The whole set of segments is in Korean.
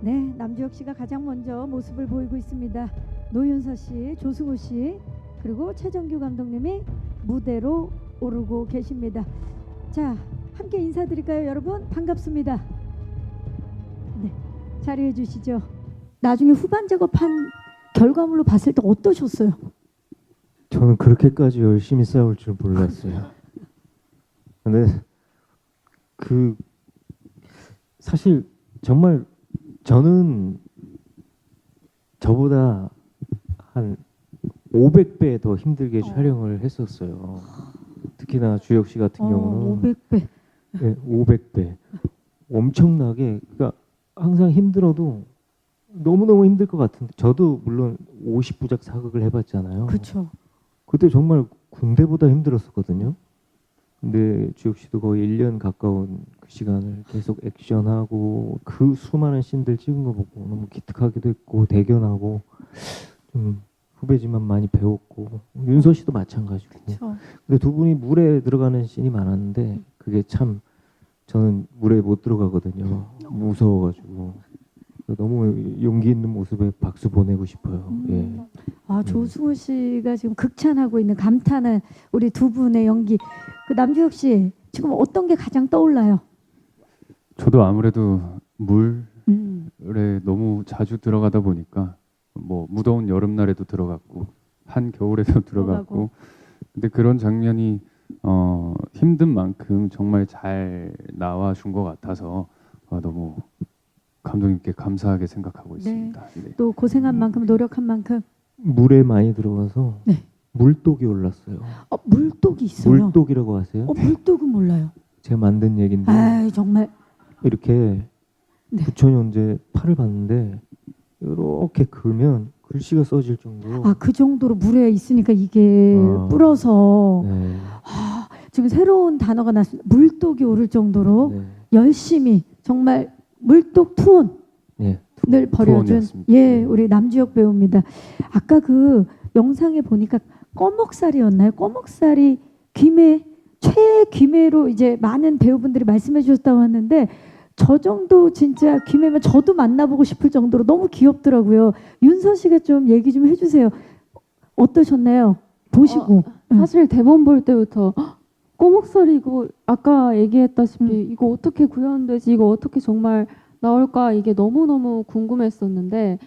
네, 남주혁 씨가 가장 먼저 모습을 보이고 있습니다. 노윤서 씨, 조승우 씨, 그리고 최정규 감독님이 무대로 오르고 계십니다. 자, 함께 인사드릴까요, 여러분? 반갑습니다. 네, 자리해 주시죠. 나중에 후반 작업한 결과물로 봤을 때 어떠셨어요? 저는 그렇게까지 열심히 싸울 줄 몰랐어요. 근데 그 사실 정말 저는 저보다 한 500배 더 힘들게 촬영을 했었어요. 특히나 주혁 씨 같은 경우는 500배. 네, 500배 엄청나게, 그러니까 항상 힘들어도 너무너무 힘들 것 같은데, 저도 물론 50부작 사극을 해봤잖아요. 그렇죠. 그때 정말 군대보다 힘들었었거든요. 근데 주혁 씨도 거의 1년 가까운 그 시간을 계속 액션하고 그 수많은 씬들 찍은 거 보고 너무 기특하기도 했고 대견하고 좀 후배지만 많이 배웠고, 윤서 씨도 마찬가지고. 그렇죠. 근데 두 분이 물에 들어가는 씬이 많았는데 그게 참, 저는 물에 못 들어가거든요. 무서워가지고. 너무 용기 있는 모습에 박수 보내고 싶어요. 예. 아, 조승우 씨가 지금 극찬하고 있는, 감탄한 우리 두 분의 연기. 그 남주혁 씨 지금 어떤 게 가장 떠올라요? 저도 아무래도 물에 음. 너무 자주 들어가다 보니까 뭐 무더운 여름날에도 들어갔고 한겨울에도 들어갔고, 근데 그런 장면이 힘든 만큼 정말 잘 나와준 것 같아서 너무 감독님께 감사하게 생각하고 있습니다. 네. 또 고생한 만큼 노력한 만큼. 물에 많이 들어가서 네. 물독이 올랐어요. 물독이 있어요. 물독이라고 아세요? 물독은 몰라요. 제가 만든 얘긴데 아, 정말. 이렇게 네. 부처님제 팔을 봤는데 이렇게 그으면 글씨가 써질 정도로. 아, 그 정도로 물에 있으니까 이게 불어서. 네. 아, 지금 새로운 단어가 났습니다. 물독이 오를 정도로 네. 열심히 정말 물독 투혼을 네. 벌여준 투혼이었습니다. 예, 우리 남주혁 배우입니다. 아까 그 영상에 보니까 꺼먹살이었나요? 꺼먹살이 귀매, 최귀매로 이제 많은 배우분들이 말씀해 주셨다고 하는데, 저 정도 진짜 귀매면 저도 만나보고 싶을 정도로 너무 귀엽더라고요. 윤서 씨가 좀 얘기 좀 해주세요. 어떠셨나요? 보시고. 사실 대본 볼 때부터 꼬목살이고, 아까 얘기했다시피 이거 어떻게 구현되지, 이거 어떻게 정말 나올까, 이게 너무너무 궁금했었는데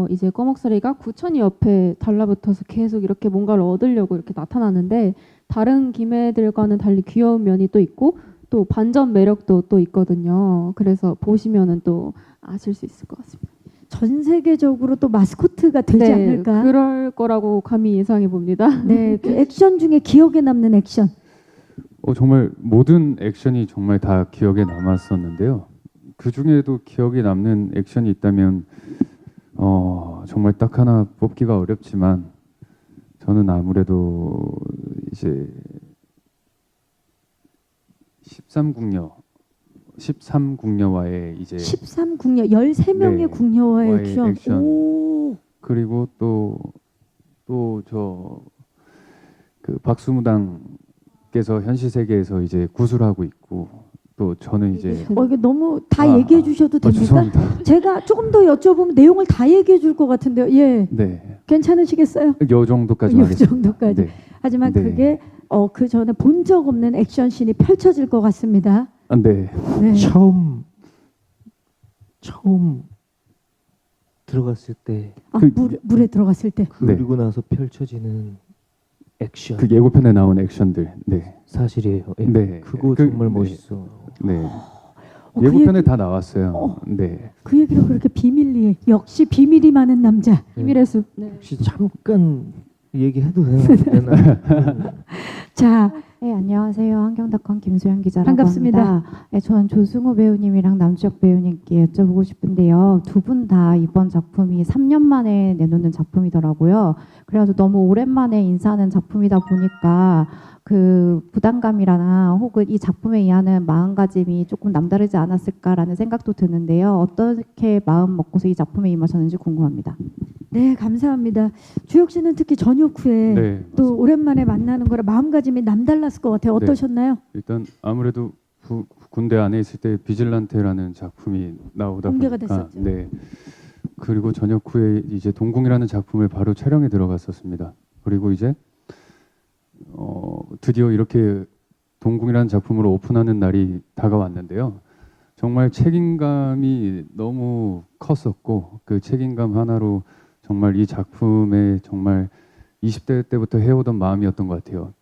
이제 꺼목살이가 구천이 옆에 달라붙어서 계속 이렇게 뭔가를 얻으려고 이렇게 나타나는데, 다른 기매들과는 달리 귀여운 면이 또 있고 또 반전 매력도 또 있거든요. 그래서 보시면은 또 아실 수 있을 것 같습니다. 전 세계적으로 또 마스코트가 되지 네, 않을까? 그럴 거라고 감히 예상해 봅니다. 네, 그 액션 중에 기억에 남는 액션. 정말 모든 액션이 정말 다 기억에 남았었는데요. 그 중에도 기억에 남는 액션이 있다면 정말 딱 하나 뽑기가 어렵지만, 저는 아무래도 이제 13궁녀와의 이제 13궁녀, 13명의 네, 궁녀와의 와의 액션. 액션. 오. 그리고 또 저 그 박수무당께서 현실 세계에서 이제 구술하고 있고, 또 저는 이제 이게 너무 다 얘기해 주셔도 됩니까? 죄송합니다. 제가 조금 더 여쭤보면 내용을 다 얘기해 줄 것 같은데요. 예. 네, 괜찮으시겠어요? 요 정도까지 이 하겠습니다. 정도까지. 네. 하지만 네. 그게 그 전에 본 적 없는 액션씬이 펼쳐질 것 같습니다. 네. 네. 처음 들어갔을 때, 아, 물에 들어갔을 때. 그리고 나서 펼쳐지는 액션. 그 예고편에 나온 액션들. 네. 사실이에요. 예. 네. 그거 정말 멋있어. 네. 그 예고편에 얘기- 다 나왔어요. 네. 그 얘기를 그렇게 비밀리에. 역시 비밀이 많은 남자. 비밀의 숲. 네. 혹시 잠깐 얘기해도 되나? 자, 네, 안녕하세요. 한경닷컴 김소연 기자라고 반갑습니다. 합니다. 네, 저는 조승우 배우님이랑 남주혁 배우님께 여쭤보고 싶은데요. 두 분 다 이번 작품이 3년 만에 내놓는 작품이더라고요. 그래가지고 너무 오랜만에 인사하는 작품이다 보니까 그 부담감이라나 혹은 이 작품에 의한 마음가짐이 조금 남다르지 않았을까라는 생각도 드는데요. 어떻게 마음 먹고서 이 작품에 임하셨는지 궁금합니다. 네, 감사합니다. 주혁 씨는 특히 전역 후에 네. 또 오랜만에 만나는 거라 마음가짐이 남달랐을 것 같아요. 어떠셨나요? 일단 아무래도 군대 안에 있을 때 비질란테라는 작품이 나오다 공개가 보니까 됐었죠. 네. 그리고 저녁 후에 이제 동궁이라는 작품을 바로 촬영에 들어갔었습니다. 그리고 이제 드디어 이렇게 동궁이라는 작품으로 오픈하는 날이 다가왔는데요. 정말 책임감이 너무 컸었고 그 책임감 하나로 정말 이 작품에 정말 20대 때부터 해오던 마음이었던 것 같아요.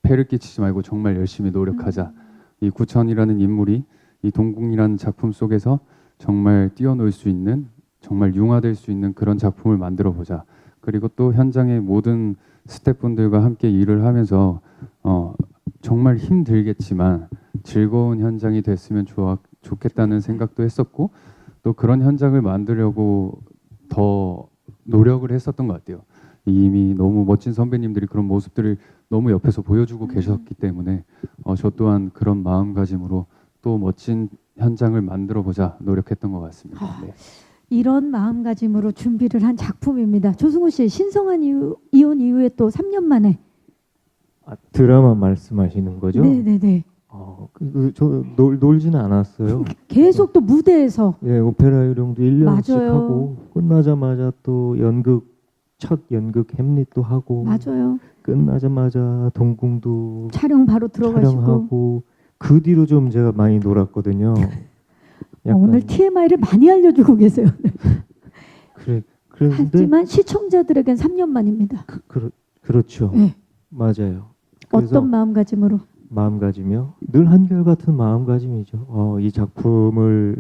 폐를 끼치지 말고 정말 열심히 노력하자. 이 구천이라는 인물이 이 동궁이라는 작품 속에서 정말 뛰어놀 수 있는, 정말 융화될 수 있는 그런 작품을 만들어 보자. 그리고 또 현장의 모든 스태프분들과 함께 일을 하면서 정말 힘들겠지만 즐거운 현장이 됐으면 좋겠다는 생각도 했었고 또 그런 현장을 만들려고 더 노력을 했었던 것 같아요. 이미 너무 멋진 선배님들이 그런 모습들을 너무 옆에서 보여주고 계셨기 때문에 저 또한 그런 마음가짐으로 또 멋진 현장을 만들어 보자 노력했던 것 같습니다. 네. 이런 마음가짐으로 준비를 한 작품입니다. 조승우 씨, 신성한 이혼 이후에 또 3년 만에. 드라마 말씀하시는 거죠? 네네네. 저 놀지는 않았어요. 계속 또 무대에서. 예, 오페라 요령도 1년씩 맞아요. 하고 끝나자마자 또 첫 연극 햄릿도 하고 맞아요. 끝나자마자 동궁도 촬영 바로 들어가시고. 촬영하고 그 뒤로 좀 제가 많이 놀았거든요. 오늘 TMI를 많이 알려주고 계세요. 그런데 하지만 시청자들에겐 3년 만입니다. 그렇죠. 네. 맞아요. 그래서 어떤 마음가짐으로? 마음가짐이요? 늘 한결같은 마음가짐이죠. 이 작품을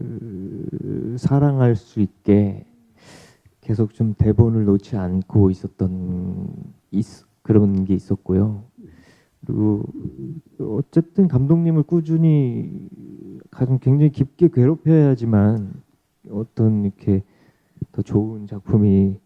사랑할 수 있게 계속 좀 대본을 놓지 않고 그런 게 있었고요. 그리고 어쨌든 감독님을 꾸준히 굉장히 깊게 괴롭혀야지만 어떤 이렇게 더 좋은 작품이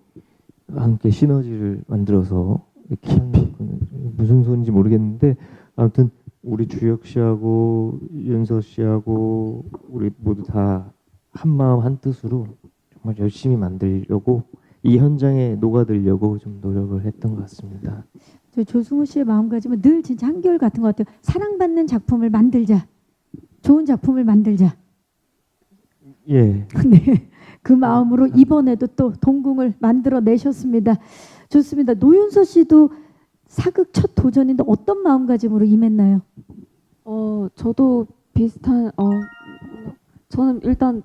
함께 시너지를 만들어서 이렇게 하는 건 무슨 소리인지 모르겠는데 아무튼 우리 주혁 씨하고 윤서 씨하고 우리 모두 다 한마음 한뜻으로 정말 열심히 만들려고 이 현장에 녹아들려고 좀 노력을 했던 것 같습니다. 저 조승우 씨의 마음가짐은 늘 진짜 한결 같은 것 같아요. 사랑받는 작품을 만들자. 좋은 작품을 만들자. 예. 네. 그 마음으로 이번에도 또 동궁을 만들어 내셨습니다. 좋습니다. 노윤서 씨도 사극 첫 도전인데 어떤 마음가짐으로 임했나요? 저도 비슷한 저는 일단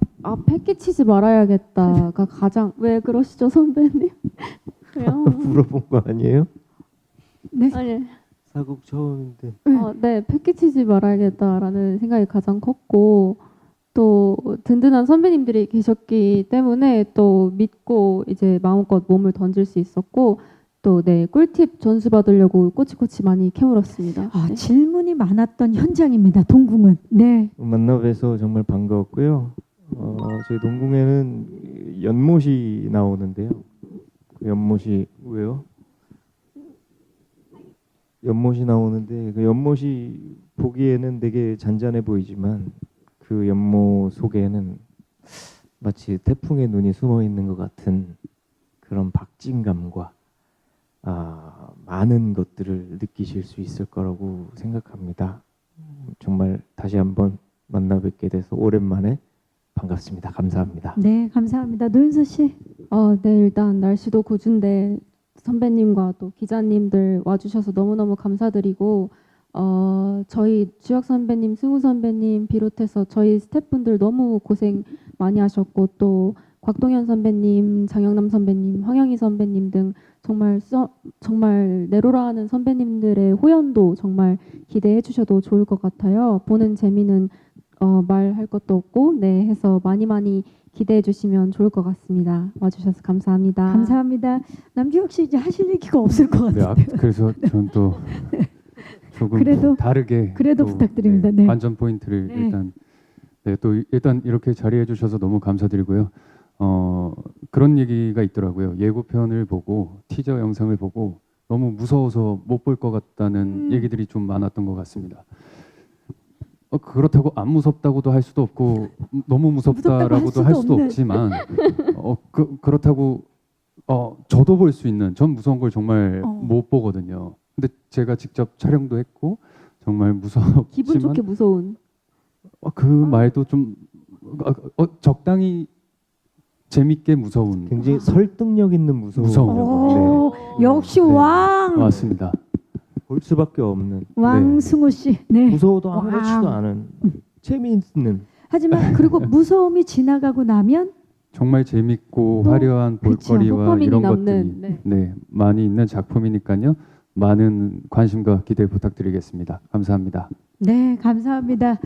패끼치지 말아야겠다가 가장 왜 그러시죠 선배님? 왜요? 물어본 거 아니에요? 네. 아니 사극 처음인데. 네 패끼치지 말아야겠다라는 생각이 가장 컸고 또 든든한 선배님들이 계셨기 때문에 또 믿고 이제 마음껏 몸을 던질 수 있었고 또 네 꿀팁 전수 받으려고 꼬치꼬치 많이 캐물었습니다. 네. 질문이 많았던 현장입니다. 동궁은. 네. 만나 뵈서 정말 반가웠고요. 저희 동궁에는 연못이 나오는데요. 그 연못이 왜요? 연못이 나오는데 그 연못이 보기에는 되게 잔잔해 보이지만 그 연못 속에는 마치 태풍의 눈이 숨어 있는 것 같은 그런 박진감과 많은 것들을 느끼실 수 있을 거라고 생각합니다. 정말 다시 한번 만나 뵙게 돼서 오랜만에 반갑습니다. 감사합니다. 네, 감사합니다. 노윤서 씨. 네 일단 날씨도 궂은데 선배님과 또 기자님들 와주셔서 너무너무 감사드리고 저희 주혁 선배님, 승우 선배님 비롯해서 저희 스태프분들 너무 고생 많이 하셨고 또 곽동현 선배님, 장영남 선배님, 황영희 선배님 등 정말 내로라 하는 선배님들의 호연도 정말 기대해 주셔도 좋을 것 같아요. 보는 재미는 말할 것도 없고 네 해서 많이 기대해 주시면 좋을 것 같습니다. 와주셔서 감사합니다. 감사합니다. 남주혁 씨 이제 하실 얘기가 없을 것 네, 같아요. 그래서 전 또 조금 그래도- 다르게 그래도 또, 부탁드립니다. 네. 관전 포인트를 네. 일단 이렇게 자리해 주셔서 너무 감사드리고요. 그런 얘기가 있더라고요. 예고편을 보고 티저 영상을 보고 너무 무서워서 못 볼 것 같다는 얘기들이 좀 많았던 것 같습니다. 그렇다고 안 무섭다고도 할 수도 없고 너무 무섭다라고도 할 수도 없네. 없지만 그렇다고 저도 볼 수 있는 전 무서운 걸 정말 못 보거든요. 근데 제가 직접 촬영도 했고 정말 무섭지만 기분 좋게 무서운 그 말도 좀 적당히 재밌게 무서운 굉장히 설득력 있는 무서움이라고 네. 오, 역시 네. 왕 맞습니다. 볼 수밖에 없는 왕승호 씨. 네. 무서워도 아무렇지도 와우. 않은 재미있는 하지만 그리고 무서움이 지나가고 나면 정말 재밌고 또, 화려한 그쵸. 볼거리와 도파민이 이런 남는, 것들이 네. 네, 많이 있는 작품이니까요. 많은 관심과 기대 부탁드리겠습니다. 감사합니다. 네, 감사합니다.